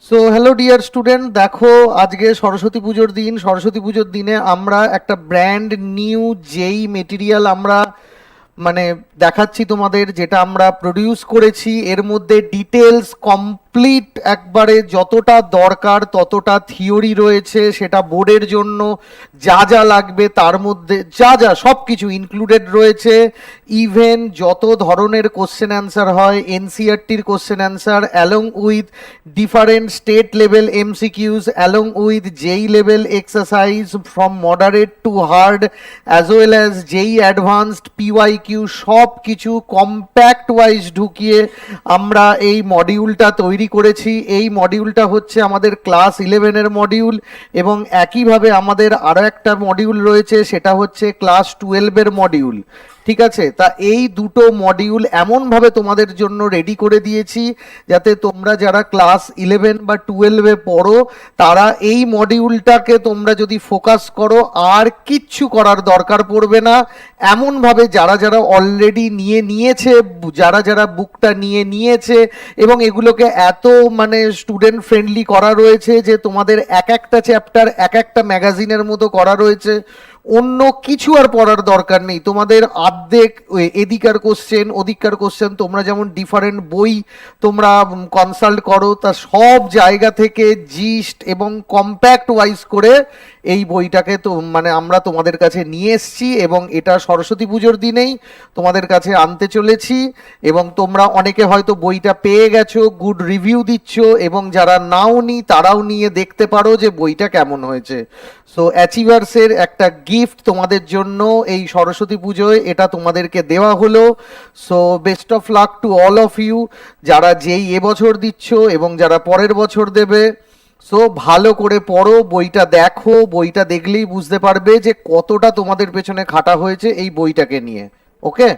So hello dear student, দেখো আজকে সরস্বতী পুজোর দিন। সরস্বতী পুজোর দিনে আমরা একটা ব্র্যান্ড নিউ যেই মেটেরিয়াল আমরা মানে দেখাচ্ছি তোমাদের, যেটা আমরা প্রডিউস করেছি। এর মধ্যে ডিটেলস কমপ্লিট একবারে যতটা দরকার ততটা থিওরি রয়েছে। সেটা বোর্ডের জন্য যা যা লাগবে তার মধ্যে যা যা সব কিছু ইনক্লুডেড রয়েছে। ইভেন যত ধরনের কোশ্চেন অ্যান্সার হয়, এনসিআরটির question answer along with different state level MCQs, along with যেই level exercise from moderate to hard, as well as যেই অ্যাডভান্সড পিওয়াইকিউ, সব কিছু কম্প্যাক্ট ওয়াইজ ঢুকিয়ে আমরা এই মডিউলটা তৈরি করেছি। এই মডিউলটা হচ্ছে আমাদের ক্লাস 11-এর মডিউল, এবং একইভাবে আমাদের আরও একটা মডিউল রয়েছে, সেটা হচ্ছে ক্লাস 12-এর মডিউল। ঠিক আছে, তা এই দুটো মডিউল এমনভাবে তোমাদের জন্য রেডি করে দিয়েছি যাতে তোমরা যারা ক্লাস 11 বা 12-এ পড়ো তারা এই মডিউলটাকে তোমরা যদি ফোকাস করো আর কিচ্ছু করার দরকার পড়বে না। এমনভাবে যারা যারা অলরেডি নিয়েছে, যারা যারা বুকটা নিয়েছে, এবং এগুলোকে এত স্টুডেন্ট ফ্রেন্ডলি করা রয়েছে যে তোমাদের এক একটা চ্যাপ্টার এক একটা ম্যাগাজিনের মতো করা রয়েছে। অন্য কিছু আর পড়ার দরকার নেই। তোমাদের আর্ধেক এদিকার কোশ্চেন ওদিককার কোশ্চেন, তোমরা যেমন ডিফারেন্ট বই তোমরা কনসাল্ট করো, তা সব জায়গা থেকে জিস্ট এবং কম্প্যাক্ট ওয়াইজ করে এই বইটাকে তো আমরা তোমাদের কাছে নিয়ে এসেছি, এবং এটা সরস্বতী পুজোর দিনেই তোমাদের কাছে আনতে চলেছি। এবং তোমরা অনেকে হয়তো বইটা পেয়ে গেছো, গুড রিভিউ দিচ্ছ, এবং যারা নাও নি তারাও নিয়ে দেখতে পারো যে বইটা কেমন হয়েছে। সো অ্যাচিভার্সের একটা গিফট তোমাদের জন্য এই সরস্বতী পুজোয় এটা তোমাদেরকে দেওয়া হলো। So best of luck to all of you, যারা যেই এবছর দিচ্ছ এবং যারা পরের বছর দেবে। সো ভালো করে পড়ো, বইটা দেখো, বইটা দেখলেই বুঝতে পারবে যে কতটা তোমাদের পেছনে খাটা হয়েছে এই বইটাকে নিয়ে। ওকে।